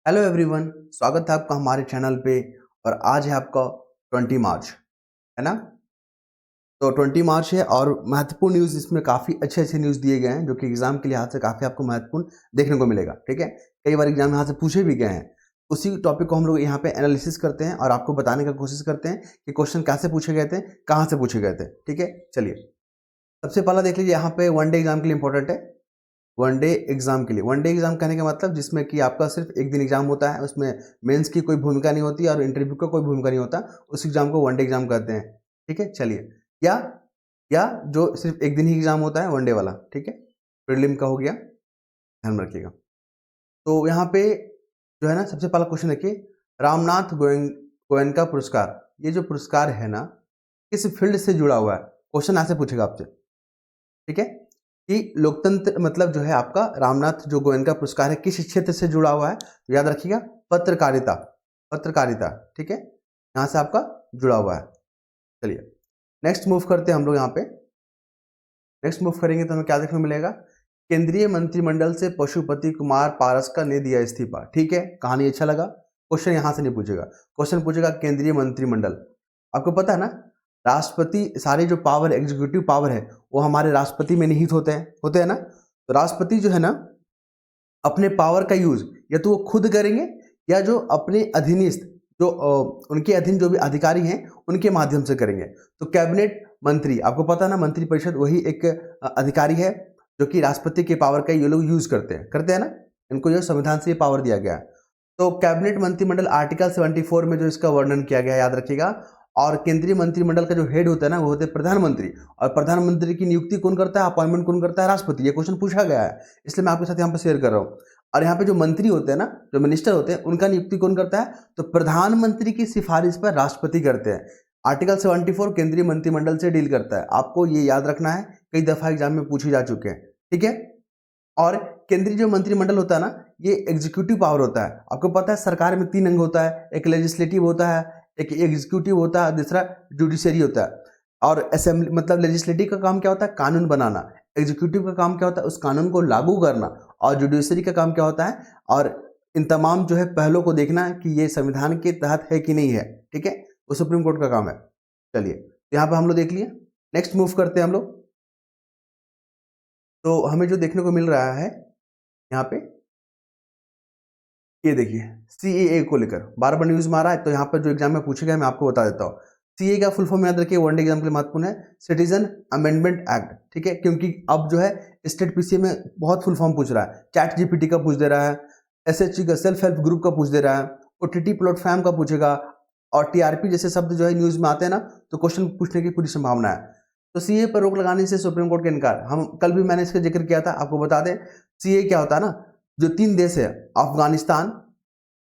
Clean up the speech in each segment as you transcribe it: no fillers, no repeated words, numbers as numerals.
Hello everyone, स्वागत है आपका हमारे चैनल पे। और आज है आपका 20 मार्च, है ना। तो 20 मार्च है और महत्वपूर्ण न्यूज़ इसमें काफ़ी अच्छे अच्छे न्यूज़ दिए गए हैं जो कि एग्जाम के लिहाज से काफ़ी आपको महत्वपूर्ण देखने को मिलेगा। ठीक है, कई बार एग्जाम यहाँ से पूछे भी गए हैं। उसी टॉपिक को हम लोग यहाँ पे एनालिसिस करते हैं और आपको बताने का कोशिश करते हैं कि क्वेश्चन कैसे पूछे गए थे, कहाँ से पूछे गए थे। ठीक है, चलिए सबसे पहला देख लीजिए। यहाँ पे वन डे एग्जाम के लिए इंपॉर्टेंट है। वन डे एग्जाम के लिए, वन डे एग्जाम कहने का मतलब जिसमें कि आपका सिर्फ एक दिन एग्जाम होता है, उसमें मेंस की कोई भूमिका नहीं होती और इंटरव्यू का कोई भूमिका नहीं होता, उस एग्जाम को वन डे एग्जाम कहते हैं। ठीक है, चलिए। या या जो सिर्फ एक दिन ही एग्जाम होता है वन डे वाला। ठीक है, प्रीलिम का हो गया, ध्यान में रखिएगा। तो यहाँ पे जो है ना, सबसे पहला क्वेश्चन देखिए, रामनाथ गोयनका पुरस्कार, ये जो पुरस्कार है ना, किस फील्ड से जुड़ा हुआ है? क्वेश्चन ऐसे पूछेगा आपसे। ठीक है, कि लोकतंत्र मतलब जो है आपका रामनाथ जो गोयनका पुरस्कार है किस क्षेत्र से जुड़ा हुआ है, तो याद रखिएगा पत्रकारिता। पत्रकारिता, ठीक है, यहाँ से आपका जुड़ा हुआ है। चलिए नेक्स्ट मूव करते हैं हम लोग। यहाँ पे नेक्स्ट मूव करेंगे तो हमें क्या देखने को मिलेगा? केंद्रीय मंत्रिमंडल से पशुपति कुमार पारस ने दिया इस्तीफा। ठीक है, कहानी अच्छा लगा। क्वेश्चन यहाँ से नहीं पूछेगा, क्वेश्चन पूछेगा केंद्रीय मंत्रिमंडल। आपको पता है ना, राष्ट्रपति सारे जो पावर एग्जीक्यूटिव पावर है वो हमारे राष्ट्रपति में निहित होते हैं ना। तो राष्ट्रपति जो है ना, अपने पावर का यूज या तो वो खुद करेंगे या जो अपने अधीनस्थ जो उनके अधीन जो भी अधिकारी हैं उनके माध्यम से करेंगे। तो कैबिनेट मंत्री, आपको पता है ना, मंत्रिपरिषद वही एक अधिकारी है जो कि राष्ट्रपति के पावर का ये लोग यूज करते हैं ना, इनको जो संविधान से ये पावर दिया गया है। तो कैबिनेट मंत्रिमंडल आर्टिकल 74 में जो इसका वर्णन किया गया है, याद रखिएगा। और केंद्रीय मंत्रिमंडल का जो हेड होता है ना, वो होते हैं प्रधानमंत्री। और प्रधानमंत्री की नियुक्ति कौन करता है, अपॉइंटमेंट कौन करता है? राष्ट्रपति। ये क्वेश्चन पूछा गया है, इसलिए मैं आपके साथ यहाँ पे शेयर कर रहा हूँ। और यहाँ पे जो मंत्री होते हैं ना, जो मिनिस्टर होते हैं, उनका नियुक्ति कौन करता है? तो प्रधानमंत्री की सिफारिश पर राष्ट्रपति करते हैं। आर्टिकल 74 केंद्रीय मंत्रिमंडल से डील करता है, आपको ये याद रखना है, कई दफा एग्जाम में पूछे जा चुके हैं। ठीक है, और केंद्रीय जो मंत्रिमंडल होता है ना, ये एग्जीक्यूटिव पावर होता है। आपको पता है सरकार में 3 अंग होता है, एक लेजिस्लेटिव होता है, एक एग्जीक्यूटिव होता है, दूसरा जुडिशरी होता है। और असेंबली मतलब लेजिस्लेटिव का काम क्या होता है? कानून बनाना। एग्जीक्यूटिव का काम क्या होता है? उस कानून को लागू करना। और जुडिशरी का काम क्या होता है? और इन तमाम जो है पहलों को देखना कि ये संविधान के तहत है कि नहीं है। ठीक है, वो सुप्रीम कोर्ट का काम है। चलिए यहाँ पे हम लोग देख लिए, नेक्स्ट मूव करते हैं हम लोग। तो हमें जो देखने को मिल रहा है यहाँ पे, ये देखिए सीएए को लेकर बार बार न्यूज में आ रहा है। तो यहाँ पर जो एग्जाम में पूछे गए मैं आपको बता देता हूँ। सीए का फुल फॉर्म याद रखिए, वन डे एग्जाम के लिए महत्वपूर्ण है, सिटीजन अमेंडमेंट एक्ट। ठीक है, क्योंकि अब जो है स्टेट पीसीए में बहुत फुल फॉर्म पूछ रहा है, चैट जीपीटी का पूछ दे रहा है, एसएचजी का सेल्फ हेल्प ग्रुप का पूछ दे रहा है, ओटीटी प्लेटफॉर्म का पूछेगा, और टीआरपी जैसे शब्द जो है न्यूज में आते हैं ना, तो क्वेश्चन पूछने की पूरी संभावना है। तो सीए पर रोक लगाने से सुप्रीम कोर्ट का इनकार, हम कल भी मैंने इसका जिक्र किया था, आपको बता दें। सीए क्या होता है ना, जो 3 देश है, अफगानिस्तान,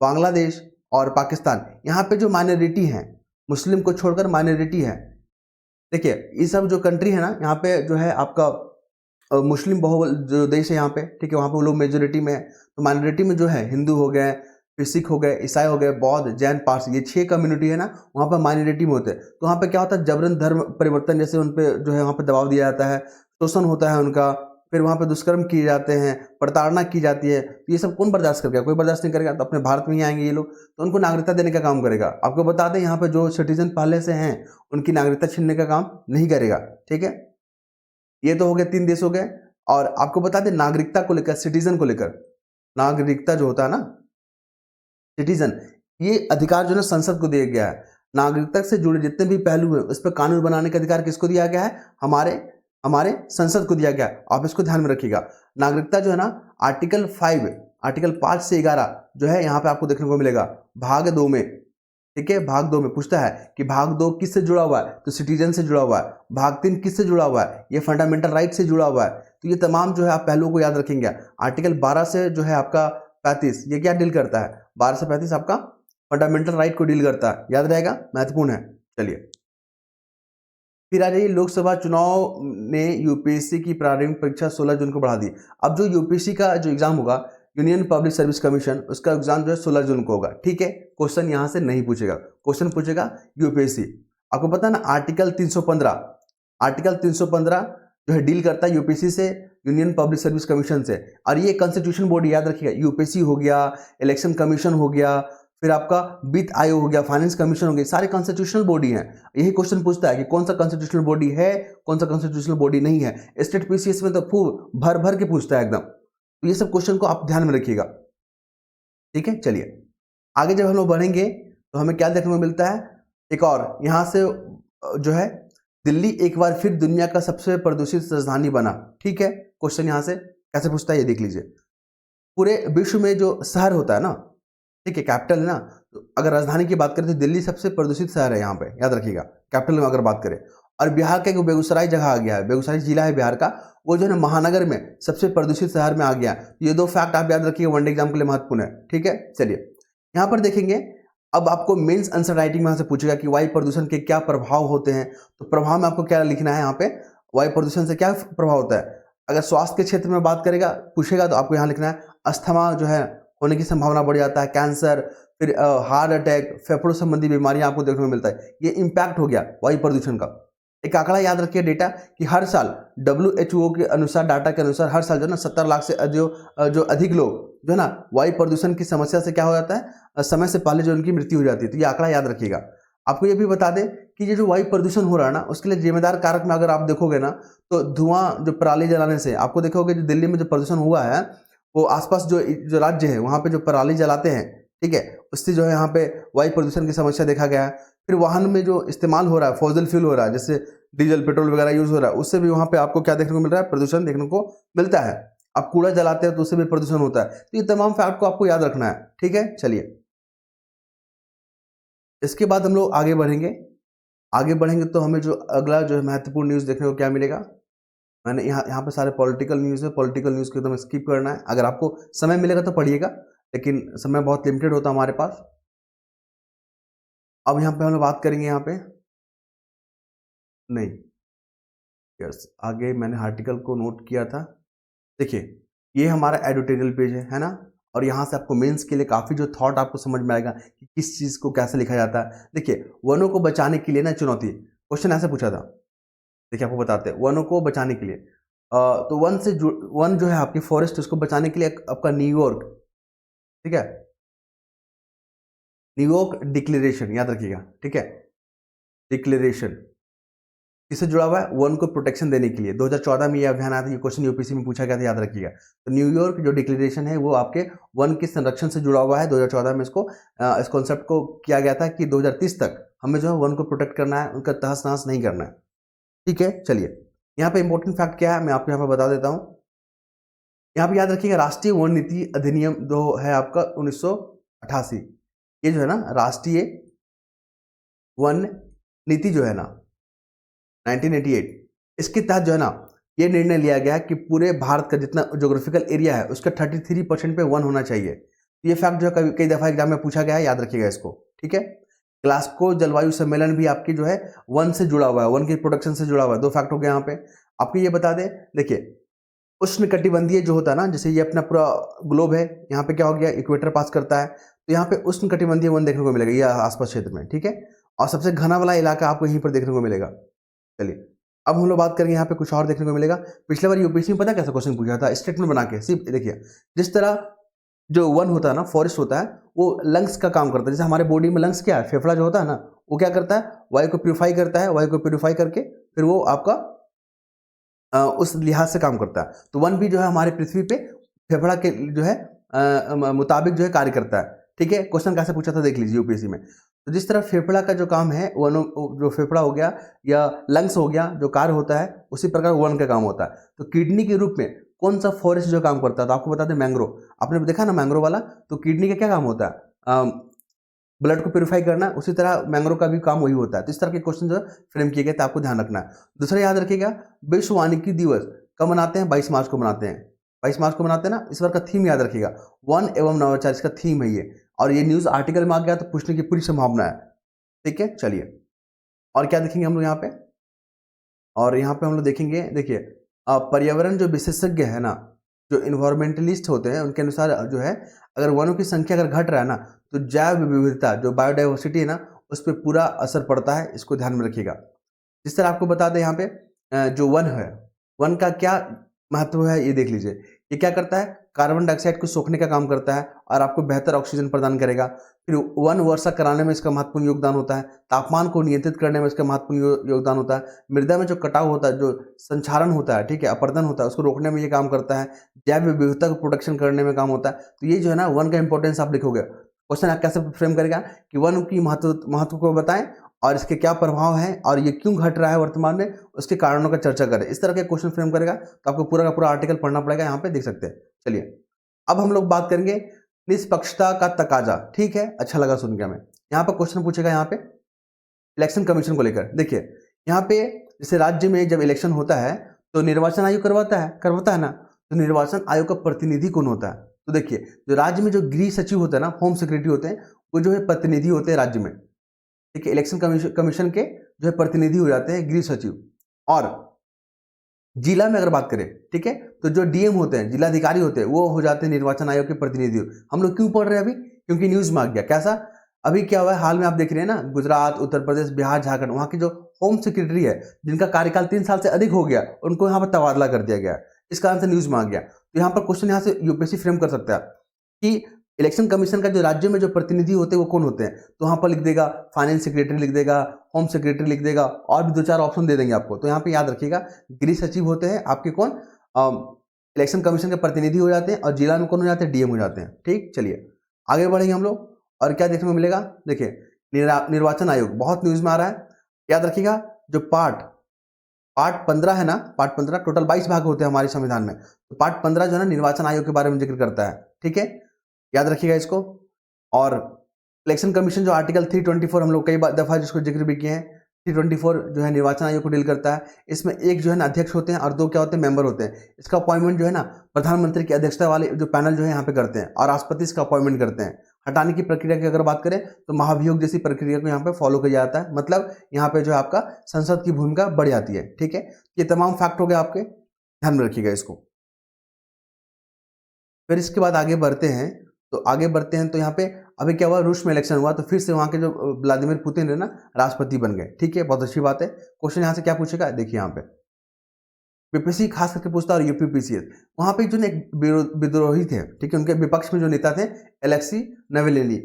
बांग्लादेश और पाकिस्तान, यहाँ पे जो माइनॉरिटी हैं, मुस्लिम को छोड़कर माइनॉरिटी है। देखिए ये सब जो कंट्री है ना, यहाँ पे जो है आपका मुस्लिम बहुबल जो देश है यहाँ पे, ठीक है, वहाँ पे वो लोग मेजोरिटी में है। तो माइनॉरिटी में जो है हिंदू हो गए, फिर सिख हो गए, ईसाई हो गए, बौद्ध, जैन, पारसी, ये 6 कम्युनिटी है ना, वहाँ पर माइनॉरिटी में होते हैं। तो वहाँ पे क्या होता है, जबरन धर्म परिवर्तन जैसे उन पे जो है वहाँ पे दबाव दिया जाता है, शोषण होता है उनका, फिर वहाँ पे दुष्कर्म किए जाते हैं, प्रताड़ना की जाती है। तो ये सब कौन बर्दाश्त करेगा? कोई बर्दाश्त नहीं करेगा। तो अपने भारत में ही आएंगे ये लोग, तो उनको नागरिकता देने का काम करेगा। आपको बता दें, यहाँ पे जो सिटीजन पहले से हैं उनकी नागरिकता छीनने का काम नहीं करेगा। ठीक है, ये तो हो गए 3 देश हो गए। और आपको बता दें नागरिकता को लेकर, सिटीजन को लेकर, नागरिकता जो होता है ना, सिटीजन, ये अधिकार जो है संसद को दिया गया है। नागरिकता से जुड़े जितने भी पहलू हैं उस पर कानून बनाने का अधिकार किसको दिया गया है? हमारे संसद को दिया गया है। आप इसको ध्यान में रखिएगा। नागरिकता जो है ना, आर्टिकल 5 से 11 जो है यहाँ पे आपको देखने को मिलेगा भाग 2 में। ठीक है, भाग 2 में पूछता है कि भाग 2 किससे जुड़ा हुआ है? तो सिटीजन से जुड़ा हुआ है। भाग 3 किससे जुड़ा हुआ है? ये फंडामेंटल राइट से जुड़ा हुआ है। तो ये तमाम जो है आप पहलुओं को याद रखेंगे। आर्टिकल 12 से जो है आपका 35, ये क्या डील करता है? 12 से 35 आपका फंडामेंटल राइट को डील करता है, याद रहेगा, महत्वपूर्ण है। चलिए फिर आ जाइए, लोकसभा चुनाव ने यूपीएससी की प्रारंभिक परीक्षा 16 जून को बढ़ा दी। अब जो यूपीएससी का जो एग्जाम होगा, यूनियन पब्लिक सर्विस कमीशन, उसका एग्जाम जो है 16 जून को होगा। ठीक है, क्वेश्चन यहां से नहीं पूछेगा, क्वेश्चन पूछेगा यूपीएससी। आपको पता है ना, आर्टिकल 315 जो है डील करता है यूपीएससी से, यूनियन पब्लिक सर्विस कमीशन से। और ये कॉन्स्टिट्यूशन बॉडी याद रखिएगा, यूपीएससी हो गया, इलेक्शन कमीशन हो गया, फिर आपका वित्त आयोग हो गया, फाइनेंस कमीशन हो गया, सारे कॉन्स्टिट्यूशनल बॉडी हैं। यही क्वेश्चन पूछता है कि कौन सा कॉन्स्टिट्यूशनल बॉडी है, कौन सा कॉन्स्टिट्यूशनल बॉडी नहीं है। स्टेट पीसीएस में तो खूब भर भर के पूछता है एकदम। तो ये सब क्वेश्चन को आप ध्यान में रखिएगा, ठीक है। चलिए आगे जब हम लोग बढ़ेंगे तो हमें क्या देखने को मिलता है, एक और यहाँ से जो है दिल्ली एक बार फिर दुनिया का सबसे प्रदूषित राजधानी बना, ठीक है। क्वेश्चन यहाँ से कैसे पूछता है ये देख लीजिए। पूरे विश्व में जो शहर होता है ना, ठीक है, कैपिटल है ना, तो अगर राजधानी की बात करें तो दिल्ली सबसे प्रदूषित शहर है यहाँ पे, याद रखिएगा, कैपिटल में अगर बात करें। और बिहार का एक बेगूसराय जगह आ गया है, बेगूसराय जिला है बिहार का, वो जो है महानगर में सबसे प्रदूषित शहर में आ गया। ये दो फैक्ट आप याद रखिएगा, वनडे एग्जाम के लिए महत्वपूर्ण है, ठीक है। चलिए यहाँ पर देखेंगे, अब आपको मेंस आंसर राइटिंग में यहाँ से पूछेगा कि वायु प्रदूषण के क्या प्रभाव होते हैं। तो प्रभाव में आपको क्या लिखना है, यहाँ पे वायु प्रदूषण से क्या प्रभाव होता है। अगर स्वास्थ्य के क्षेत्र में बात करेगा पूछेगा तो आपको यहाँ लिखना है अस्थमा जो है होने की संभावना बढ़ जाता है, कैंसर, फिर हार्ट अटैक, फेफड़ों संबंधी बीमारियां आपको देखने को मिलता है। ये इम्पैक्ट हो गया वायु प्रदूषण का। एक आंकड़ा याद रखिए डेटा कि हर साल WHO के अनुसार, डाटा के अनुसार हर साल जो है ना 70 लाख से जो अधिक लोग जो है ना वायु प्रदूषण की समस्या से क्या हो जाता है, समय से पहले जो उनकी मृत्यु हो जाती है। तो ये आंकड़ा याद रखिएगा। आपको ये भी बता दें कि ये जो वायु प्रदूषण हो रहा है ना, उसके लिए जिम्मेदार कारक में अगर आप देखोगे ना तो धुआं जो पराली जलाने से, आपको देखोगे जो दिल्ली में जो प्रदूषण हुआ है वो आसपास जो राज्य है वहाँ पे जो पराली जलाते हैं, ठीक है, उससे जो है यहाँ पे वायु प्रदूषण की समस्या देखा गया है। फिर वाहन में जो इस्तेमाल हो रहा है, फॉसिल फ्यूल हो रहा है, जैसे डीजल पेट्रोल वगैरह यूज हो रहा है, उससे भी वहाँ पे आपको क्या देखने को मिल रहा है, प्रदूषण देखने को मिलता है। आप कूड़ा जलाते हैं तो उससे भी प्रदूषण होता है। तो ये तमाम फैक्ट को आपको याद रखना है, ठीक है। चलिए इसके बाद हम लोग आगे बढ़ेंगे तो हमें जो अगला जो है महत्वपूर्ण न्यूज़ देखने को क्या मिलेगा। मैंने यहाँ पे सारे पॉलिटिकल न्यूज़ है, पॉलिटिकल न्यूज़ को एकदम स्किप करना है। अगर आपको समय मिलेगा तो पढ़िएगा, लेकिन समय बहुत लिमिटेड होता है हमारे पास। अब यहाँ पे हम लोग बात करेंगे, यहाँ पे नहीं, यस, आगे मैंने आर्टिकल को नोट किया था। देखिए ये हमारा एडिटोरियल पेज है ना, और यहाँ से आपको मेंस के लिए काफ़ी जो थॉट आपको समझ में आएगा कि किस चीज़ को कैसे लिखा जाता है। देखिए वनों को बचाने के लिए ना चुनौती, क्वेश्चन ऐसे पूछा था। देखिए आपको बताते हैं, वनों को बचाने के लिए तो वन जो है आपकी फॉरेस्ट, उसको बचाने के लिए आपका न्यूयॉर्क, ठीक है, न्यूयॉर्क डिक्लेरेशन याद रखिएगा, ठीक है। डिक्लेरेशन किससे जुड़ा हुआ है, वन को प्रोटेक्शन देने के लिए। 2014 में ये अभियान आया था, ये क्वेश्चन यूपीएससी में पूछा गया था, याद रखिएगा। तो न्यूयॉर्क जो डिक्लेरेशन है वो आपके वन के संरक्षण से जुड़ा हुआ है। 2014 में इसको इस कॉन्सेप्ट को किया गया था कि 2030 तक हमें जो है वन को प्रोटेक्ट करना है, उनका तहस नहस नहीं करना है, ठीक है। चलिए यहाँ पे इंपॉर्टेंट फैक्ट क्या है मैं आपको यहाँ पे बता देता हूँ। यहाँ पे याद रखिएगा राष्ट्रीय वन नीति अधिनियम जो है आपका 1988, ये जो है ना राष्ट्रीय वन नीति जो है ना 1988, इसके तहत जो है ना ये निर्णय लिया गया कि पूरे भारत का जितना ज्योग्राफिकल एरिया है उसका 33% पे वन होना चाहिए। ये फैक्ट जो है कई दफा एग्जाम में पूछा गया है, याद रखिएगा इसको, ठीक है। ग्लासगो जलवायु सम्मेलन भी आपकी जो है वन से जुड़ा हुआ है, वन की प्रोटेक्शन से जुड़ा हुआ है। दो फैक्ट हो गए यहाँ पे। आपको ये बता दें, देखिए उष्ण कटिबंधीय जो होता है ना, जैसे ये अपना पूरा ग्लोब है, यहाँ पे क्या हो गया, इक्वेटर पास करता है, तो यहाँ पे उष्ण कटिबंधीय वन देखने को मिलेगा ये आसपास क्षेत्र में, ठीक है। और सबसे घना वाला इलाका आपको यहीं पर देखने को मिलेगा। चलिए अब हम लोग बात करेंगे, यहाँ पे कुछ और देखने को मिलेगा। पिछले बार यूपीएससी में पता कैसा क्वेश्चन पूछा था, स्टेटमेंट बना के। सिर्फ देखिए जिस तरह जो वन होता है ना, फॉरेस्ट होता है, वो लंग्स का काम करता है। जैसे हमारे बॉडी में लंग्स क्या है, फेफड़ा जो होता है ना, वो क्या करता है, वायु को प्यूरिफाई करता है, वायु को प्यूरिफाई करके फिर वो आपका उस लिहाज से काम करता है। तो वन भी जो है हमारे पृथ्वी पे फेफड़ा के जो है मुताबिक जो है कार्य करता है, ठीक है। क्वेश्चन कैसे पूछा था देख लीजिए यूपीएससी में। तो जिस तरह फेफड़ा का जो काम है, वन जो फेफड़ा हो गया या लंग्स हो गया, जो कार्य होता है, उसी प्रकार वन का काम होता है। तो किडनी के रूप में कौन सा फॉरेस्ट जो काम करता है, तो आपको बता दें मैंग्रोव। आपने देखा ना मैंग्रोव वाला, तो किडनी का क्या काम होता है, ब्लड को प्यूरिफाई करना, उसी तरह मैंग्रोव का भी काम वही होता है। तो इस तरह के क्वेश्चन जो फ्रेम किए गए थे, आपको ध्यान रखना है। दूसरा याद रखिएगा, विश्व वानिकी दिवस कब मनाते हैं, 22 मार्च को मनाते हैं। 22 मार्च को मनाते हैं ना। इस बार का थीम याद रखिएगा, वन एवं नवाचार, इसका थीम है ये। और ये न्यूज़ आर्टिकल में आ गया तो पूछने की पूरी संभावना है, ठीक है। चलिए और क्या देखेंगे हम लोग यहाँ पे, और यहाँ पे हम लोग देखेंगे, देखिए पर्यावरण जो विशेषज्ञ है ना, जो इन्वायरमेंटलिस्ट होते हैं, उनके अनुसार जो है अगर वनों की संख्या अगर घट रहा है ना, तो जैव विविधता जो बायोडाइवर्सिटी है ना, उस पर पूरा असर पड़ता है। इसको ध्यान में रखिएगा। जिस तरह आपको बता दें यहाँ पे जो वन है, वन का क्या महत्व है ये देख लीजिए। ये क्या करता है, कार्बन डाइऑक्साइड को सोखने का काम करता है और आपको बेहतर ऑक्सीजन प्रदान करेगा। फिर वन वर्षा कराने में इसका महत्वपूर्ण योगदान होता है। तापमान को नियंत्रित करने में इसका महत्वपूर्ण योगदान होता है। मृदा में जो कटाव होता है, जो संक्षारण होता है, ठीक है, अपरदन होता है, उसको रोकने में ये काम करता है। जैव विविधता को प्रोटेक्शन करने में काम होता है। तो ये जो है ना वन का इंपॉर्टेंस आप लिखोगे। क्वेश्चन आप कैसे फ्रेम करेगा कि वन की महत्व को बताएं और इसके क्या प्रभाव है और ये क्यों घट रहा है वर्तमान में, उसके कारणों का चर्चा करें। इस तरह के क्वेश्चन फ्रेम करेगा तो आपको पूरा का पूरा आर्टिकल पढ़ना पड़ेगा, यहाँ पे देख सकते हैं। चलिए अब हम लोग बात करेंगे निष्पक्षता का तकाजा। ठीक है, अच्छा लगा सुन के हमें। यहाँ पर क्वेश्चन पूछेगा यहाँ पे इलेक्शन कमीशन को लेकर। देखिए यहाँ पे जैसे राज्य में जब इलेक्शन होता है तो निर्वाचन आयोग करवाता है ना। तो निर्वाचन आयोग का प्रतिनिधि कौन होता है? तो देखिए जो राज्य में जो गृह सचिव होता है ना, होम सेक्रेटरी होते हैं, वो जो है प्रतिनिधि होते हैं राज्य में। ठीक है, इलेक्शन कमीशन के जो है प्रतिनिधि हो जाते हैं गृह सचिव। और जिला में अगर बात करें, ठीक है, तो जो डीएम होते हैं, जिलाधिकारी होते हैं, वो हो जाते हैं निर्वाचन आयोग के प्रतिनिधि। हम लोग क्यों पढ़ रहे हैं अभी? क्योंकि न्यूज में आ गया। कैसा? अभी क्या हुआ है हाल में, आप देख रहे हैं ना, गुजरात, उत्तर प्रदेश, बिहार, झारखंड, वहां की जो होम सेक्रेटरी है, जिनका कार्यकाल 3 साल से अधिक हो गया, उनको यहाँ पर तबादला कर दिया गया। इस कारण से न्यूज में आ गया। तो यहाँ पर क्वेश्चन यहाँ से यूपीएससी फ्रेम कर सकता है कि इलेक्शन कमीशन का जो राज्य में जो प्रतिनिधि होते हैं वो कौन होते हैं। तो वहां पर लिख देगा फाइनेंस सेक्रेटरी, लिख देगा होम सेक्रेटरी, लिख देगा, और भी 2-4 ऑप्शन दे देंगे आपको। तो यहाँ पे याद रखिएगा गृह सचिव होते हैं आपके कौन, इलेक्शन कमीशन के प्रतिनिधि हो जाते हैं, और जिला में कौन हो जाते हैं, डीएम हो जाते हैं। ठीक, चलिए आगे बढ़ेंगे हम लोग। और क्या देखने को मिलेगा, देखिए निर्वाचन आयोग बहुत न्यूज में आ रहा है। याद रखिएगा जो पार्ट 15 है ना, पार्ट 15 टोटल 22 भाग होते हैं हमारे संविधान में। तो पार्ट 15 जो है ना निर्वाचन आयोग के बारे में जिक्र करता है। ठीक है, याद रखिएगा इसको। और इलेक्शन कमीशन जो आर्टिकल 324 हम लोग कई दफा जिसको जिक्र भी किए हैं, 324 जो है निर्वाचन आयोग को डील करता है। इसमें एक जो है ना अध्यक्ष होते हैं और 2 क्या होते हैं, मेंबर होते हैं। इसका अपॉइंटमेंट जो है ना प्रधानमंत्री की अध्यक्षता वाले जो पैनल जो है यहाँ पे करते हैं, और राष्ट्रपति इसका अपॉइंटमेंट करते हैं। हटाने की प्रक्रिया की अगर बात करें तो महाभियोग जैसी प्रक्रिया को यहाँ पे फॉलो किया जाता है। मतलब यहाँ पे जो है आपका संसद की भूमिका बढ़ जाती है। ठीक है, ये तमाम फैक्ट हो गए आपके, ध्यान में रखिएगा इसको। फिर इसके बाद आगे बढ़ते हैं। तो यहाँ पे अभी क्या हुआ, रूस में इलेक्शन हुआ, तो फिर से वहां के जो व्लादिमीर पुतिन है ना राष्ट्रपति बन गए। ठीक है, बहुत अच्छी बात है। क्वेश्चन यहाँ से क्या पूछेगा, देखिए यहाँ पे बीपीएससी खास करके पूछता है, और यूपीपीसीएस वहां पे जो विद्रोही थे, ठीक है, उनके विपक्ष में जो नेता थे एलेक्सी नवेलेनी,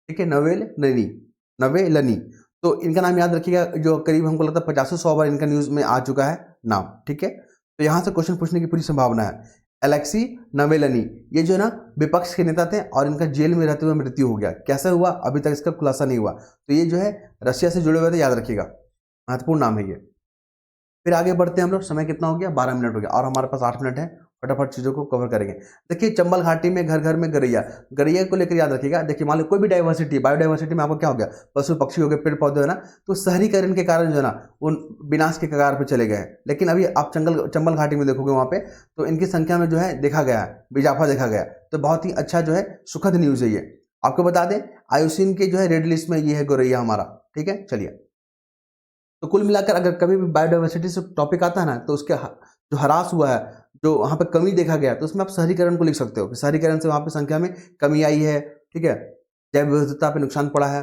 ठीक है, नवेलनी। तो इनका नाम याद रखिएगा, जो करीब हमको लगता है 50-100 बार इनका न्यूज में आ चुका है नाम। ठीक है, तो यहाँ से क्वेश्चन पूछने की पूरी संभावना है। एलेक्सी नवेलनी ये जो है ना विपक्ष के नेता थे, और इनका जेल में रहते हुए मृत्यु हो गया। कैसे हुआ अभी तक इसका खुलासा नहीं हुआ। तो ये जो है रशिया से जुड़े हुए थे, याद रखिएगा, महत्वपूर्ण नाम है ये। फिर आगे बढ़ते हैं हम लोग। समय कितना हो गया, 12 मिनट हो गया, और हमारे पास 8 मिनट है, फटाफट चीजों को कवर करेंगे। देखिए चंबल घाटी में घर घर में गरैया को लेकर याद रखिएगा। देखिए मान लो कोई भी डाइवर्सिटी, बायोडाइवर्सिटी में आपको क्या हो गया, पशु पक्षी हो गए, पेड़ पौधे है ना, तो शहरीकरण के कारण जो है ना वो विनाश के कगार पे चले गए हैं। लेकिन अभी आप चंबल घाटी में देखोगे वहां पे तो इनकी संख्या में जो है देखा गया है, इजाफा देखा गया। तो बहुत ही अच्छा जो है सुखद न्यूज है ये। आपको बता दें आयुसीन के जो है रेड लिस्ट में ये है गौरैया हमारा। ठीक है, चलिए तो कुल मिलाकर अगर कभी भी बायोडाइवर्सिटी से टॉपिक आता है ना, तो उसके जो ह्रास हुआ है, जो वहाँ पे कमी देखा गया, तो उसमें आप शहरीकरण को लिख सकते हो कि शहरीकरण से वहाँ पे संख्या में कमी आई है। ठीक है, जैव विविधता पे नुकसान पड़ा है।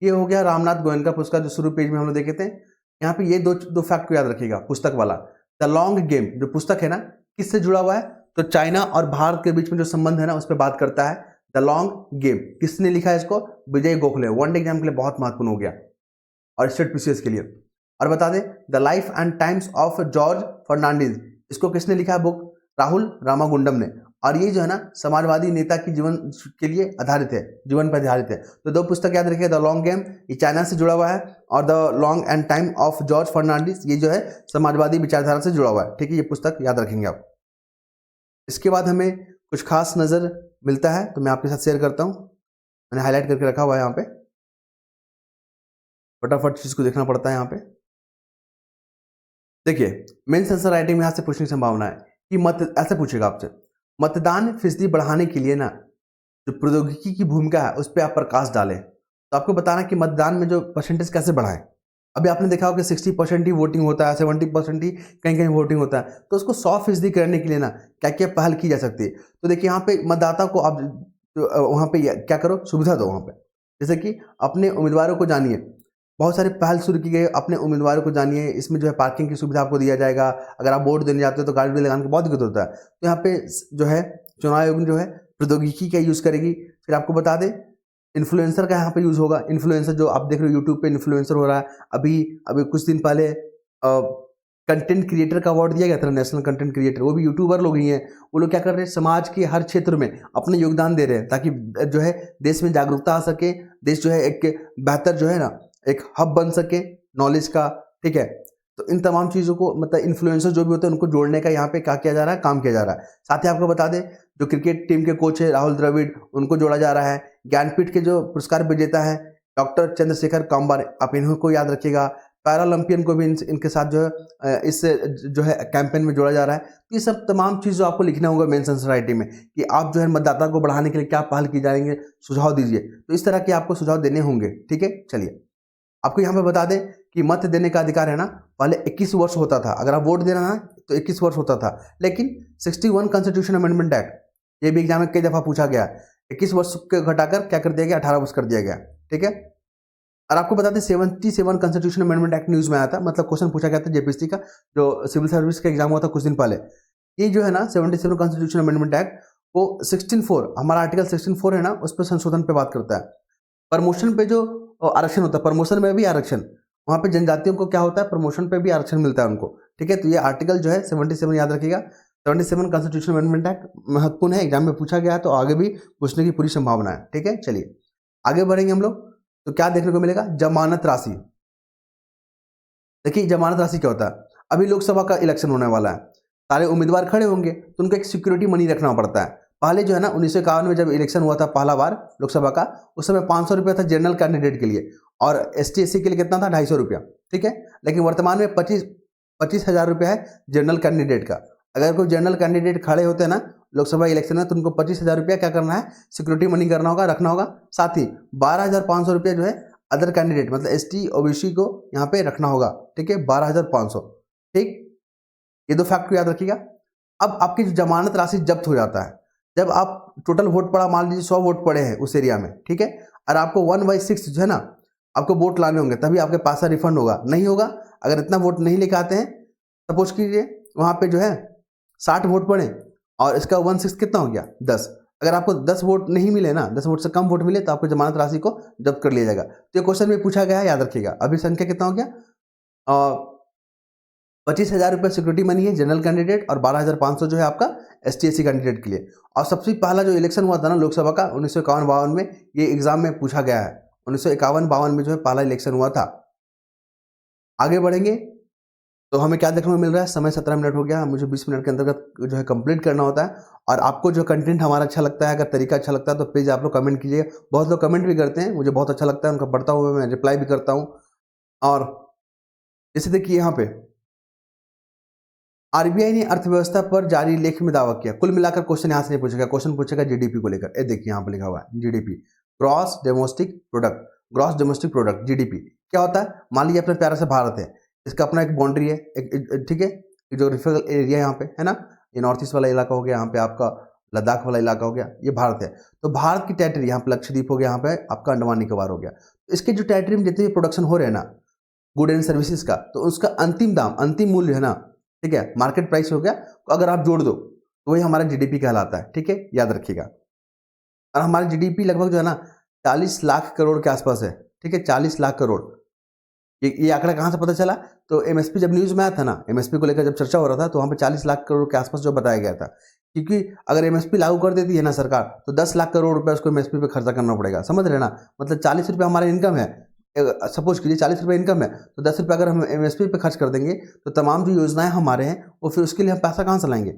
ये हो गया रामनाथ गोयनका पुस्तक जो शुरू पेज में हम लोग देखे थे। यहाँ पे ये दो फैक्ट को याद रखिएगा। पुस्तक वाला द लॉन्ग गेम जो पुस्तक है ना, किससे जुड़ा हुआ है, तो चाइना और भारत के बीच में जो संबंध है ना उस पर बात करता है। द लॉन्ग गेम किसने लिखा है इसको, विजय गोखले। वनडे एग्जाम के लिए बहुत महत्वपूर्ण हो गया, और स्टेट पीसीएस के लिए। और बता दें the life and times of George Fernandes, इसको किसने लिखा है बुक, राहुल रामागुंडम ने। और ये जो है ना समाजवादी नेता की जीवन के लिए आधारित है, जीवन पर आधारित है। तो 2 पुस्तक याद रखिए, द लॉन्ग गेम ये चाइना से जुड़ा हुआ है, और the long and time of George Fernandes ये जो है समाजवादी विचारधारा से जुड़ा हुआ है। ठीक है, ये पुस्तक याद रखेंगे आप। इसके बाद हमें कुछ खास नजर मिलता है तो मैं आपके साथ शेयर करता हूं, मैंने हाईलाइट करके रखा हुआ है यहाँ पे, फटाफट चीज को देखना पड़ता है यहाँ पे। देखिए मेंस आंसर राइटिंग में यहाँ से पूछने की संभावना है कि ऐसे पूछेगा आपसे, मतदान फीसदी बढ़ाने के लिए ना जो प्रौद्योगिकी की भूमिका है उस पर आप प्रकाश डालें। तो आपको बताना कि मतदान में जो परसेंटेज कैसे बढ़ाएं। अभी आपने देखा होगा कि 60% ही वोटिंग होता है, 70% ही कहीं कहीं वोटिंग होता है। तो उसको 100% करने के लिए ना क्या क्या पहल की जा सकती है। तो देखिए यहाँ पे मतदाता को आप वहाँ पे क्या करो, सुविधा दो वहाँ पे, जैसे कि अपने उम्मीदवारों को जानिए, बहुत सारे पहल शुरू की गई, अपने उम्मीदवारों को जानिए। इसमें जो है पार्किंग की सुविधा आपको दिया जाएगा। अगर आप वोट देने जाते हो तो गाड़ी लगाने की बहुत दिक्कत होता है, तो यहाँ पे जो है चुनाव आयोग जो है प्रौद्योगिकी का यूज़ करेगी। फिर आपको बता दें इन्फ्लुएंसर का यहाँ पे यूज़ होगा। इन्फ्लुएंसर जो आप देख रहे हो यूट्यूब पे इन्फ्लुएंसर हो रहा है। अभी अभी कुछ दिन पहले कंटेंट क्रिएटर का अवार्ड दिया गया था, नेशनल कंटेंट क्रिएटर, वो भी यूट्यूबर लोग ही हैं। वो लोग क्या कर रहे हैं, समाज के हर क्षेत्र में अपने योगदान दे रहे हैं, ताकि जो है देश में जागरूकता आ सके, देश जो है एक बेहतर जो है ना एक हब बन सके नॉलेज का। ठीक है, तो इन तमाम चीज़ों को मतलब इन्फ्लुएंसर जो भी होते हैं उनको जोड़ने का यहाँ पे क्या किया जा रहा है, काम किया जा रहा है। साथ ही आपको बता दें जो क्रिकेट टीम के कोच है राहुल द्रविड़, उनको जोड़ा जा रहा है। ज्ञानपीठ के जो पुरस्कार विजेता है डॉक्टर चंद्रशेखर काम्बार, आप इन्हों को याद रखिएगा। पैरालंपियन को भी इनके साथ जो है इस जो है कैंपेन में जोड़ा जा रहा है। ये सब तमाम चीज़ जो आपको लिखना होगा मेंशन सोसाइटी में कि आप जो है मतदाता को बढ़ाने के लिए क्या पहल की जाएंगे, सुझाव दीजिए। तो इस तरह के आपको सुझाव देने होंगे। ठीक है, चलिए आपको यहाँ पे बता दें कि मत देने का अधिकार है ना, पहले 21 वर्ष होता था। अगर आप वोट देना ना तो 21 वर्ष होता था, लेकिन 61 कॉन्स्टिट्यूशन अमेंडमेंट एक्ट, ये भी एग्जाम में कई दफ़ा पूछा गया, 21 वर्ष के घटाकर क्या कर दिया गया, 18 वर्ष कर दिया गया। ठीक है, और आपको बता दें 77 कॉन्स्टिट्यूशन अमेंडमेंट एक्ट न्यूज़ में आया था, मतलब क्वेश्चन पूछा गया था जेपीएससी का, जो सिविल सर्विस का एग्जाम हुआ था कुछ दिन पहले। ये जो है ना 77 कॉन्स्टिट्यूशन अमेंडमेंट एक्ट वो 16(4) हमारा आर्टिकल 16(4) है ना, उस पर संशोधन पे बात करता है। प्रमोशन पे जो आरक्षण होता है, प्रमोशन में भी आरक्षण, वहाँ पे जनजातियों को क्या होता है, प्रमोशन पे भी आरक्षण मिलता है उनको। ठीक है, तो ये आर्टिकल जो है 77 याद रखिएगा। 77 कॉन्स्टिट्यूशन अमेंडमेंट एक्ट महत्वपूर्ण है, एग्जाम में पूछा गया है, तो आगे भी पूछने की पूरी संभावना है। ठीक है, चलिए आगे बढ़ेंगे हम लोग। तो क्या देखने को मिलेगा, जमानत राशि। देखिए जमानत राशि क्या होता है, अभी लोकसभा का इलेक्शन होने वाला है, सारे उम्मीदवार खड़े होंगे तो उनको एक सिक्योरिटी मनी रखना पड़ता है। पहले जो है ना 1951 में जब इलेक्शन हुआ था पहला बार लोकसभा का, उस समय 500 रुपया था जनरल कैंडिडेट के लिए, और ST SC के लिए कितना था, 250 रुपया। ठीक है, लेकिन वर्तमान में 25,000 रुपया है जनरल कैंडिडेट का। अगर कोई जनरल कैंडिडेट खड़े होते हैं ना लोकसभा इलेक्शन में, तो उनको 25,000 रुपया क्या करना है, सिक्योरिटी मनी करना होगा, रखना होगा। साथ ही 12,500 रुपया जो है अदर कैंडिडेट मतलब ST OBC को यहाँ पे रखना होगा। ठीक है, 12,500। ठीक, ये दो फैक्ट को याद रखिएगा। अब आपकी जो जमानत राशि जब्त हो जाता है जब आप टोटल वोट पड़ा, मान लीजिए 100 वोट पड़े हैं उस एरिया में। ठीक है, और आपको 1/6 जो है ना आपको वोट लाने होंगे, तभी आपके पैसा रिफंड होगा। नहीं होगा अगर इतना वोट नहीं लेके आते हैं, सपोज कीजिए वहाँ पे जो है 60 वोट पड़े और इसका 1/6 कितना हो गया, 10। अगर आपको 10 वोट नहीं मिले ना, 10 वोट से कम वोट मिले, तो आपको जमानत राशि को जब्त कर लिया जाएगा। तो ये क्वेश्चन में पूछा गया है, याद रखिएगा। अभी संख्या कितना हो गया, 25,000 रुपये सिक्योरिटी मनी है जनरल कैंडिडेट, और 12,500 जो है आपका ST SC कैंडिडेट के लिए। और सबसे पहला जो इलेक्शन हुआ था ना लोकसभा का 1951-52 में, ये एग्जाम में पूछा गया है। 1951-52 में जो है पहला इलेक्शन हुआ था। आगे बढ़ेंगे तो हमें क्या देखने को मिल रहा है, समय 17 मिनट हो गया, मुझे 20 मिनट के अंतर्गत जो है कंप्लीट करना होता है। और आपको जो कंटेंट हमारा अच्छा लगता है, अगर तरीका अच्छा लगता है, तो प्लीज़ आप लोग कमेंट कीजिएगा। बहुत लोग कमेंट भी करते हैं, मुझे बहुत अच्छा लगता है, उनका पढ़ता हूँ मैं, रिप्लाई भी करता हूँ। और जैसे देखिए यहाँ पे RBI ने अर्थव्यवस्था पर जारी लेख में दावा किया। कुल मिलाकर क्वेश्चन यहाँ से नहीं पूछेगा, क्वेश्चन पूछेगा GDP को लेकर। ये देखिए यहाँ पे लिखा हुआ है GDP, gross domestic product. Gross domestic product GDP क्या होता है, मान लीजिए अपना प्यारा सा भारत है, इसका अपना एक बाउंड्री है, ठीक है, जोग्राफिकल एरिया यहाँ पे है ना, ये नॉर्थ ईस्ट वाला इलाका हो गया, यहाँ पे आपका लद्दाख वाला इलाका हो गया, ये भारत है। तो भारत की टेरिटरी यहाँ पे लक्षद्वीप हो गया, यहाँ पे आपका अंडमान निकोबार हो गया। तो इसके जो टेरिटरी में जितने भी प्रोडक्शन हो रहे हैं ना गुड एंड सर्विसेज का, तो उसका अंतिम दाम, अंतिम मूल्य है ना, ठीक है, मार्केट प्राइस हो गया, तो अगर आप जोड़ दो तो वही हमारा GDP कहलाता है। ठीक है, याद रखिएगा। और हमारा GDP लगभग जो है ना 40 लाख करोड़ के आसपास है। ठीक है, 40 लाख करोड़। ये आंकड़ा कहाँ से पता चला, तो MSP जब न्यूज़ में आया था ना, MSP को लेकर जब चर्चा हो रहा था, तो वहाँ पे 40 लाख करोड़ के आसपास जो बताया गया था। क्योंकि अगर MSP लागू कर देती है ना सरकार, तो 10 लाख करोड़ रुपये उसको MSP पे खर्चा करना पड़ेगा। समझ रहे ना, मतलब 40 रुपये हमारा इनकम है, सपोज कीजिए 40 रुपये इनकम है, तो 10 रुपये अगर हम MSP पे खर्च कर देंगे, तो तमाम जो योजनाएं हमारे हैं वो फिर उसके लिए हम पैसा कहाँ से लाएंगे।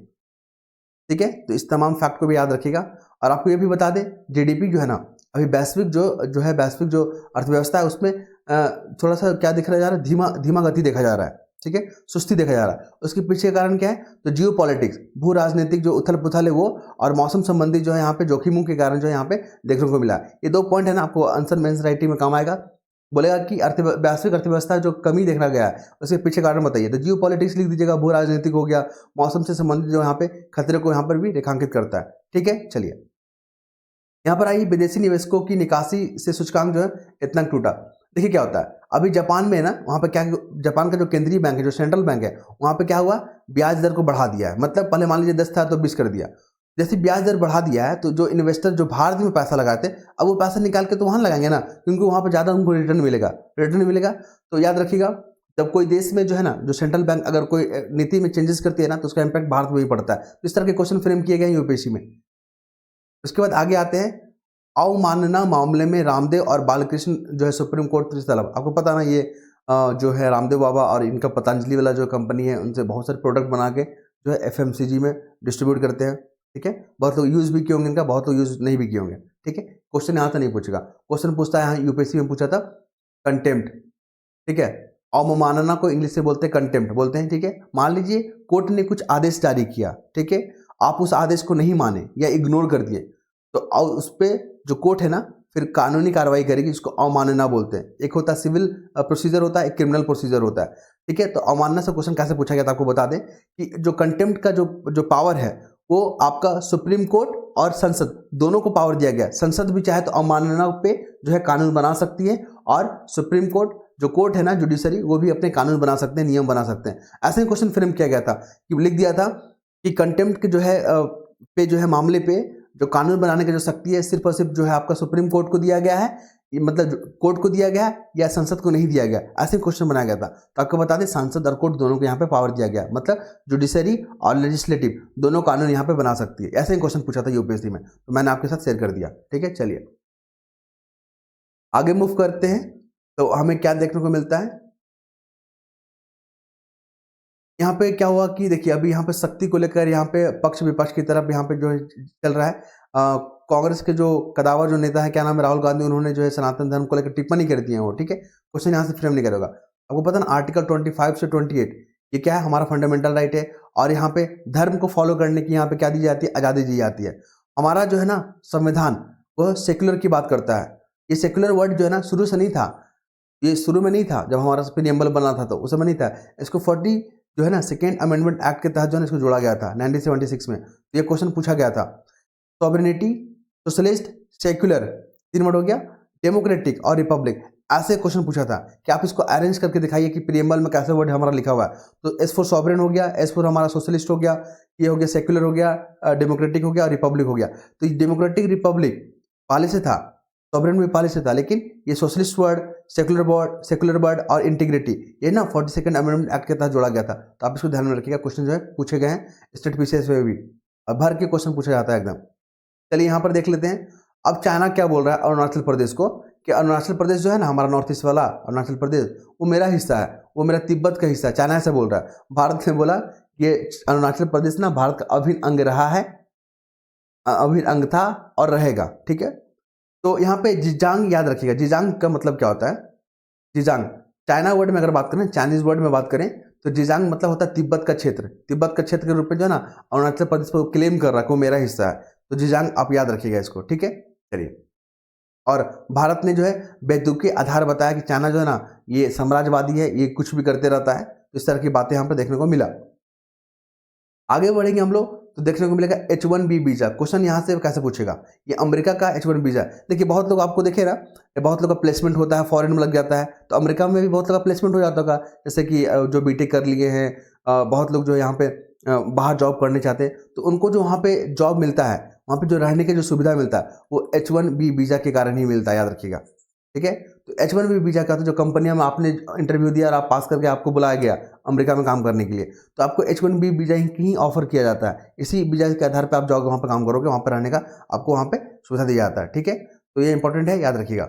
ठीक है, तो इस तमाम फैक्ट को भी याद रखिएगा। और आपको ये भी बता दें GDP जो है ना, अभी वैश्विक जो है वैश्विक जो अर्थव्यवस्था है उसमें थोड़ा सा क्या दिखा जा रहा है, धीमा गति देखा जा रहा है। ठीक है, सुस्ती देखा जा रहा है। उसके पीछे कारण क्या है, तो जियो पॉलिटिक्स, भू राजनीतिक जो उथल पुथल है वो, और मौसम संबंधी जो है यहाँ पे जोखिमों के कारण जो है यहाँ पे देखने को मिला। ये 2 पॉइंट है ना, आपको आंसर मेंस राइटिंग में काम आएगा। बोलेगा कि वैश्विक अर्थव्यवस्था जो कमी देखा गया है उसके पीछे कारण बताइए, तो जियो पॉलिटिक्स लिख दीजिएगा, भू राजनीतिक हो गया, मौसम से संबंधित जो यहाँ पे खतरे को यहाँ पर भी रेखांकित करता है। ठीक है, चलिए यहाँ पर आइए, विदेशी निवेशकों की निकासी से सूचकांक जो है इतना टूटा। देखिए क्या होता है, अभी जापान में ना, वहाँ पे क्या, जापान का जो केंद्रीय बैंक है, जो सेंट्रल बैंक है, वहाँ पे क्या हुआ, ब्याज दर को बढ़ा दिया है। मतलब पहले मान लीजिए 10 था तो 20 कर दिया। जैसे ब्याज दर बढ़ा दिया है तो जो इन्वेस्टर जो भारत में पैसा लगाए थे, अब वो पैसा निकाल के तो वहाँ लगाएंगे ना, क्योंकि वहाँ पे ज़्यादा उनको रिटर्न मिलेगा। रिटर्न मिलेगा तो याद रखिएगा, जब कोई देश में जो है ना, जो सेंट्रल बैंक अगर कोई नीति में चेंजेस करती है ना, तो उसका इम्पैक्ट भारत में भी पड़ता है। तो इस तरह के क्वेश्चन फ्रेम किए गए हैं यूपीएससी में। उसके बाद आगे आते हैं, अवमानना मामले में रामदेव और बालकृष्ण जो है सुप्रीम कोर्ट से तलब। आपको पता ना, ये जो है रामदेव बाबा और इनका पतंजलि वाला जो कंपनी है, उनसे बहुत सारे प्रोडक्ट बना के जो है एफएमसीजी में डिस्ट्रीब्यूट करते हैं। ठीक है, बहुत लोग यूज़ भी किए होंगे इनका, बहुत लोग यूज़ नहीं भी किए होंगे। ठीक है, क्वेश्चन यहाँ से नहीं पूछेगा। क्वेश्चन पूछता है, यहाँ यूपीएससी में पूछा था कंटेम्प्ट। ठीक है, अवमानना को इंग्लिश से बोलते हैं कंटेम्प्ट बोलते हैं। ठीक है, मान लीजिए कोर्ट ने कुछ आदेश जारी किया, ठीक है, आप उस आदेश को नहीं माने या इग्नोर कर दिए, तो उस पर जो कोर्ट है ना, फिर कानूनी कार्रवाई करेगी, जिसको अवमानना बोलते हैं। एक होता है सिविल प्रोसीजर होता है, एक क्रिमिनल प्रोसीजर होता है। ठीक है, तो अवमानना से क्वेश्चन कैसे पूछा गया था आपको बता दें कि जो कंटेम्प्ट का जो पावर है, वो आपका सुप्रीम कोर्ट और संसद दोनों को पावर दिया गया। संसद भी चाहे तो अवमानना पे जो है कानून बना सकती है, और सुप्रीम कोर्ट जो कोर्ट है ना, जुडिशरी, वो भी अपने कानून बना सकते हैं, नियम बना सकते हैं। ऐसे ही क्वेश्चन फ्रेम किया गया था कि लिख दिया था कि कंटेम्प्ट के जो है पे जो है मामले पे जो कानून बनाने की जो शक्ति है, सिर्फ और सिर्फ जो है आपका सुप्रीम कोर्ट को दिया गया है, मतलब कोर्ट को दिया गया है या संसद को नहीं दिया गया। ऐसे क्वेश्चन बनाया गया था। तो आपको बता दें, सांसद और कोर्ट दोनों को यहाँ पे पावर दिया गया, मतलब जुडिशरी और लेजिस्लेटिव दोनों कानून यहाँ पे बना सकती है। ऐसे ही क्वेश्चन पूछा था यूपीएससी में, तो मैंने आपके साथ शेयर कर दिया। ठीक है, चलिए आगे मूव करते हैं। तो हमें क्या देखने को मिलता है, यहाँ पे क्या हुआ कि देखिए, अभी यहाँ पे शक्ति को लेकर यहाँ पे पक्ष विपक्ष की तरफ यहाँ पे जो है चल रहा है। कांग्रेस के जो कदावर जो नेता है, क्या नाम है, राहुल गांधी, उन्होंने जो है सनातन धर्म को लेकर टिप्पणी कर दी है वो। ठीक है, क्वेश्चन यहाँ से फ्रेम नहीं करेगा। आपको पता ना, आर्टिकल 25 से 28 ये क्या है, हमारा फंडामेंटल राइट है, और यहाँ पे धर्म को फॉलो करने की यहाँ पे क्या दी जाती है, आज़ादी दी जाती है। हमारा जो है ना संविधान, वह सेक्युलर की बात करता है। ये सेक्युलर वर्ड जो है ना शुरू से नहीं था, ये शुरू में नहीं था, जब हमारा प्रीएम्बल बना था तो उस समय नहीं था। इसको 40 जो है ना सेकेंड अमेंडमेंट एक्ट के तहत जो है इसको जोड़ा गया था 1976 में। तो ये क्वेश्चन पूछा गया था, सॉवरेनिटी, सोशलिस्ट, सेक्युलर, 3 वर्ड हो गया, डेमोक्रेटिक और रिपब्लिक। ऐसे क्वेश्चन पूछा था कि आप इसको अरेंज करके दिखाइए कि प्रीएम्बल में कैसे वर्ड हमारा लिखा हुआ है। तो एस फॉर सॉवरेन हो गया, एस फॉर हमारा सोशलिस्ट हो गया, ये हो गया सेक्युलर हो गया, डेमोक्रेटिक हो गया और रिपब्लिक हो गया। तो डेमोक्रेटिक रिपब्लिक पहले से था, सॉवरेन भी पहले से था, लेकिन ये सोशलिस्ट वर्ड, सेक्युलर वर्ड और इंटीग्रिटी ये ना 42nd अमेंडमेंट एक्ट के तहत जोड़ा गया था। तो आप इसको ध्यान में रखिएगा, क्वेश्चन जो है पूछे गए हैं स्टेट पीसीएस में भी, भर के क्वेश्चन पूछा जाता है एकदम। चलिए यहाँ पर देख लेते हैं, अब चाइना क्या बोल रहा है अरुणाचल प्रदेश को, कि अरुणाचल प्रदेश जो है ना, हमारा नॉर्थ ईस्ट वाला अरुणाचल प्रदेश, वो मेरा हिस्सा है, वो मेरा तिब्बत का हिस्सा है। चाइना ऐसे बोल रहा है। भारत ने बोला कि अरुणाचल प्रदेश ना भारत का अभिन्न अंग रहा है, अभिन्न अंग था और रहेगा। ठीक है, तो यहाँ पे जिजांग याद रखिएगा। जिजांग का मतलब क्या होता है, जिजांग चाइना वर्ड में अगर बात करें, चाइनीज वर्ड में बात करें, तो जिजांग मतलब होता है तिब्बत का क्षेत्र। तिब्बत का क्षेत्र के रूप में जो है ना अरुणाचल प्रदेश पर क्लेम कर रहा है, वो मेरा हिस्सा है। तो जिजांग आप याद रखिएगा इसको। ठीक है, चलिए। और भारत ने जो है बेतुके आधार बताया कि चाइना जो है ना ये साम्राज्यवादी है, ये कुछ भी करते रहता है। तो इस तरह की बातें यहाँ पर देखने को मिला। आगे बढ़ेंगे हम लोग तो देखने को मिलेगा H1B वीजा। क्वेश्चन यहाँ से कैसे पूछेगा, ये अमेरिका का H1 वीजा। देखिए बहुत लोग आपको देखे ना, बहुत लोग का प्लेसमेंट होता है, फॉरेन में लग जाता है, तो अमेरिका में भी बहुत लोग का प्लेसमेंट हो जाता होगा। जैसे कि जो बीटेक कर लिए हैं, बहुत लोग जो यहाँ पे बाहर जॉब करने चाहते हैं, तो उनको जो वहाँ पे जॉब मिलता है, वहाँ पे जो रहने की जो सुविधा मिलता है, वो H1B वीजा के कारण ही मिलता है, याद रखिएगा। ठीक है, तो H1B वीजा का तो जो कंपनियां में आपने इंटरव्यू दिया और आप पास करके आपको बुलाया गया अमेरिका में काम करने के लिए, तो आपको H1B वीजा ही ऑफर किया जाता है। इसी वीजा के आधार पे आप जाओगे, वहाँ पे काम करोगे, वहाँ पे रहने का आपको वहाँ पे सुविधा दिया जाता है। ठीक है, तो ये इंपॉर्टेंट है, याद रखिएगा।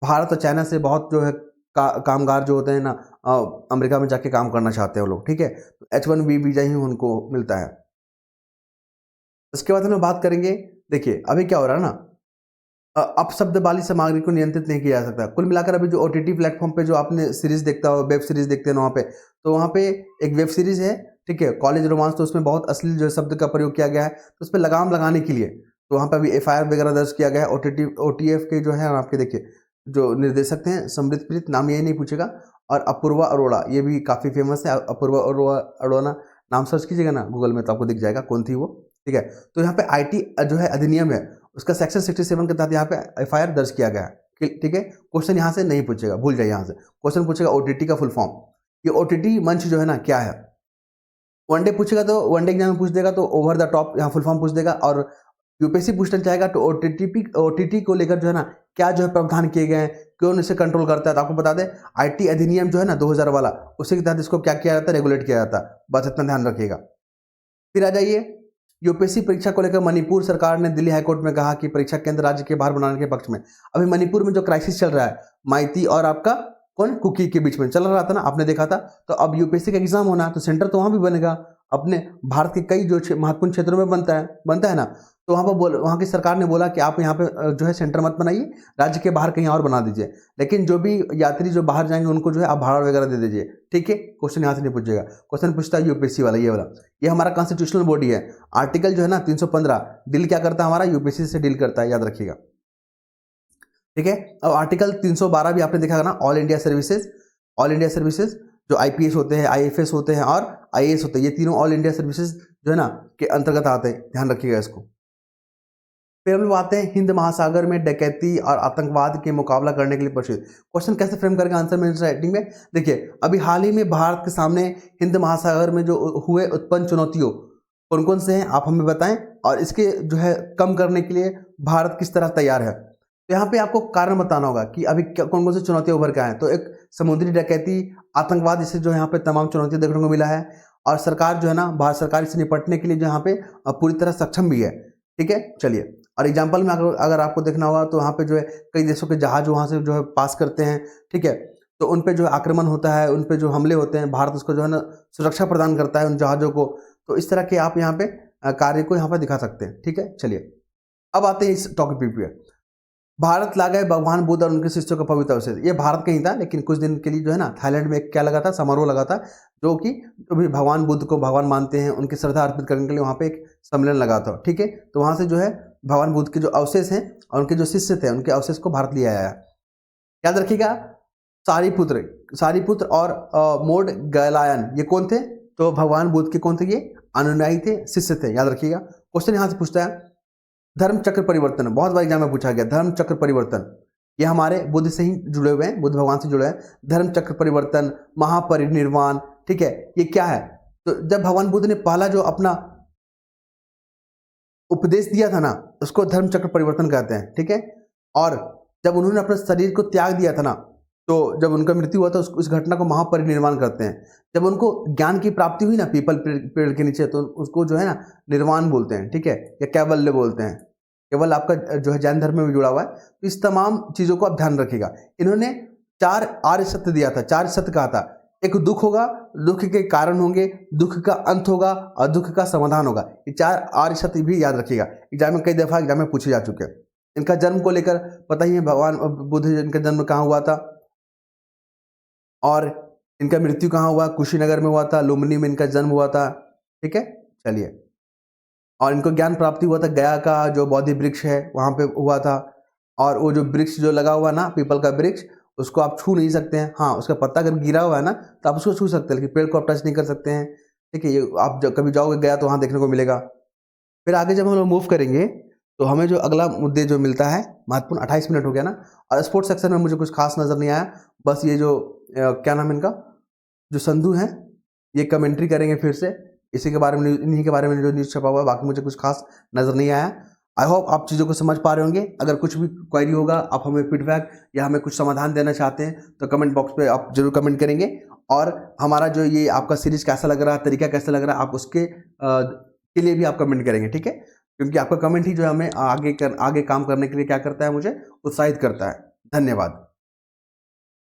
भारत और चाइना से बहुत जो है कामगार जो होते हैं ना, अमेरिका में जाके काम करना चाहते हैं वो लोग। ठीक है, तो H1B वीजा ही उनको मिलता है। इसके बाद हम बात करेंगे, देखिए अभी क्या हो रहा है ना, अपशब्द वाली सामग्री को नियंत्रित नहीं किया जा सकता। कुल मिलाकर अभी जो OTT प्लेटफॉर्म पे जो आपने सीरीज देखता हो, वेब सीरीज देखते हैं वहाँ पे, तो वहाँ पे एक वेब सीरीज है, ठीक है, कॉलेज रोमांस, तो उसमें बहुत अश्लील जो शब्द का प्रयोग किया गया है। तो उस पर लगाम लगाने के लिए तो वहाँ पे अभी FIR वगैरह दर्ज किया गया है। OTF के जो है आपके देखिए जो निर्देशक हैं, समृद्धप्रीत, नाम यही नहीं पूछेगा, और अपूर्वा अरोड़ा, ये भी काफ़ी फेमस है। अपूर्वा अरोड़ा नाम सर्च कीजिएगा ना गूगल में, तो आपको दिख जाएगा कौन थी वो। ठीक है, तो यहाँ पे IT जो है अधिनियम है, उसका सेक्शन 67 के तहत यहाँ पे FIR दर्ज किया गया है। ठीक है, क्वेश्चन यहाँ से नहीं पूछेगा, भूल जाइए। यहाँ से क्वेश्चन पूछेगा ओटीटी का फुल फॉर्म। ये ओटीटी मंच जो है ना क्या है, वनडे पूछेगा तो वनडे एग्जाम में पूछ देगा तो ओवर द टॉप यहाँ फुल फॉर्म पूछ देगा। और यूपीएससी पूछना चाहेगा तो ओटीटी को लेकर जो है ना क्या जो है प्रावधान किए गए हैं, कौन इसे कंट्रोल करता है। तो आपको बता दें आईटी अधिनियम जो है ना 2000 वाला, उसी के तहत इसको क्या किया जाता है, रेगुलेट किया जाता है। बस इतना ध्यान रखिएगा। फिर आ जाइए यूपीएससी परीक्षा को लेकर मणिपुर सरकार ने दिल्ली हाईकोर्ट में कहा कि परीक्षा केंद्र राज्य के बाहर बनाने के पक्ष में। अभी मणिपुर में जो क्राइसिस चल रहा है माइती और आपका कौन कुकी के बीच में चल रहा था ना, आपने देखा था। तो अब यूपीएससी का एग्जाम होना है तो सेंटर तो वहां भी बनेगा, अपने भारत के कई जो महत्वपूर्ण क्षेत्रों में बनता है ना। तो वहाँ पर वहाँ की सरकार ने बोला कि आप यहाँ पे जो है सेंटर मत बनाइए, राज्य के बाहर कहीं और बना दीजिए, लेकिन जो भी यात्री जो बाहर जाएंगे उनको जो है आप भाड़ा वगैरह दे दीजिए। ठीक है, क्वेश्चन यहाँ से नहीं पूछेगा। क्वेश्चन पूछता है यूपीएससी वाला, ये वाला, ये हमारा कॉन्स्टिट्यूशनल बॉडी है। आर्टिकल जो है ना 315 डील क्या करता है, हमारा यूपीएससी से डील करता है, याद रखिएगा। ठीक है, अब आर्टिकल 312 भी आपने देखा ना, ऑल इंडिया सर्विसेज जो आईपीएस होते हैं, आईएफएस होते हैं और आईएएस होते हैं, ये तीनों ऑल इंडिया सर्विसेज जो है ना के अंतर्गत आते हैं, ध्यान रखिएगा इसको। फिर हम लोग आते हैं हिंद महासागर में डकैती और आतंकवाद के मुकाबला करने के लिए प्रसिद्ध। क्वेश्चन कैसे फ्रेम करके आंसर में राइटिंग में देखिए, अभी हाल ही में भारत के सामने हिंद महासागर में जो हुए उत्पन्न चुनौतियों कौन कौन से हैं आप हमें बताएं, और इसके जो है कम करने के लिए भारत किस तरह तैयार है। तो यहाँ पे आपको कारण बताना होगा कि अभी कौन कौन सी चुनौतियां उभर के आए। तो एक समुद्री डकैती, आतंकवाद, इससे जो यहाँ पे तमाम चुनौतियां देखने को मिला है, और सरकार जो है ना भारत सरकार इससे निपटने के लिए जो यहाँ पे पूरी तरह सक्षम भी है। ठीक है, चलिए, और एग्जाम्पल में अगर आपको देखना होगा तो यहाँ पे जो है कई देशों के जहाज वहाँ से जो है पास करते हैं। ठीक है, तो उन पे जो है आक्रमण होता है, उन पे जो हमले होते हैं, भारत उसको जो है ना सुरक्षा प्रदान करता है उन जहाज़ों को। तो इस तरह के आप यहाँ पे कार्य को यहाँ पे दिखा सकते हैं। ठीक है, चलिए अब आते हैं इस टॉपिक पे। भारत ला गए भगवान बुद्ध और उनके शिष्यों का पवित्र अवशेष। ये भारत का ही था, लेकिन कुछ दिन के लिए जो है ना थाईलैंड में क्या लगा था, समारोह लगा था, जो कि भी भगवान बुद्ध को भगवान मानते हैं, उनकी श्रद्धा अर्पित करने के लिए वहाँ पे एक सम्मेलन लगा था। ठीक है, तो वहाँ से जो है भगवान बुद्ध के जो अवशेष हैं और उनके जो शिष्य थे उनके अवशेष को भारत ले आया है। याद रखिएगा, सारीपुत्र और मोड गलायन ये कौन थे, तो भगवान बुद्ध के कौन थे, ये अनुयायी थे, शिष्य थे। याद रखिएगा। क्वेश्चन यहाँ से पूछता है धर्म चक्र परिवर्तन, बहुत बार एग्जाम में पूछा गया धर्म चक्र परिवर्तन, ये हमारे बुद्ध से ही जुड़े हुए हैं, बुद्ध भगवान से जुड़े हैं। धर्म चक्र परिवर्तन, महापरिनिर्वाण, ठीक है, ये क्या है। तो जब भगवान बुद्ध ने पहला जो अपना उपदेश दिया था ना, उसको धर्म चक्र परिवर्तन कहते हैं। ठीक है, और जब उन्होंने अपने शरीर को त्याग दिया था ना, तो जब उनका मृत्यु हुआ था उस घटना को महापरिनिर्वाण करते हैं। जब उनको ज्ञान की प्राप्ति हुई ना पीपल पेड़ के नीचे, तो उसको जो है ना निर्वाण बोलते हैं। ठीक है, या कैवल्य बोलते हैं। केवल आपका जो है जैन धर्म में भी जुड़ा हुआ है। तो इस तमाम चीज़ों को आप ध्यान रखिएगा। इन्होंने 4 आर्य सत्य दिया था, 4 सत्य कहा था। एक दुख होगा, दुख के कारण होंगे, दुख का अंत होगा और दुख का समाधान होगा। ये 4 आर्य सत्य भी याद रखिएगा, एग्जाम में कई दफा एग्जाम में पूछे जा चुके हैं। इनका जन्म को लेकर पता ही है, भगवान बुद्ध इनका जन्म कहाँ हुआ था और इनका मृत्यु कहाँ हुआ, कुशीनगर में हुआ था, लुम्बिनी में इनका जन्म हुआ था। ठीक है, चलिए, और इनको ज्ञान प्राप्ति हुआ था गया का जो बौद्धि वृक्ष है वहाँ पे हुआ था। और वो जो वृक्ष जो लगा हुआ ना, पीपल का वृक्ष, उसको आप छू नहीं सकते हैं। हाँ, उसका पत्ता अगर गिरा हुआ है ना तो आप उसको छू सकते हैं, लेकिन पेड़ को आप टच नहीं कर सकते हैं। ठीक है, ये आप जब कभी जाओगे गया तो वहाँ देखने को मिलेगा। फिर आगे जब हम लोग मूव करेंगे तो हमें जो अगला मुद्दे जो मिलता है महत्वपूर्ण, 28 मिनट हो गया ना। और स्पोर्ट्स सेक्शन में मुझे कुछ खास नज़र नहीं आया, बस ये जो क्या नाम है इनका, जो संधू हैं, ये कमेंट्री करेंगे फिर से इसी के बारे में, इन्हीं के बारे में जो न्यूज़ छपा हुआ है। बाकी मुझे कुछ खास नज़र नहीं आया। आई होप आप चीज़ों को समझ पा रहे होंगे। अगर कुछ भी क्वेरी होगा, आप हमें फीडबैक या हमें कुछ समाधान देना चाहते हैं तो कमेंट बॉक्स पे आप जरूर कमेंट करेंगे। और हमारा जो ये आपका सीरीज कैसा लग रहा है, तरीका कैसा लग रहा है, आप उसके के लिए भी आप कमेंट करेंगे। ठीक है, क्योंकि आपका कमेंट ही जो हमें आगे काम करने के लिए क्या करता है, मुझे उत्साहित करता है। धन्यवाद।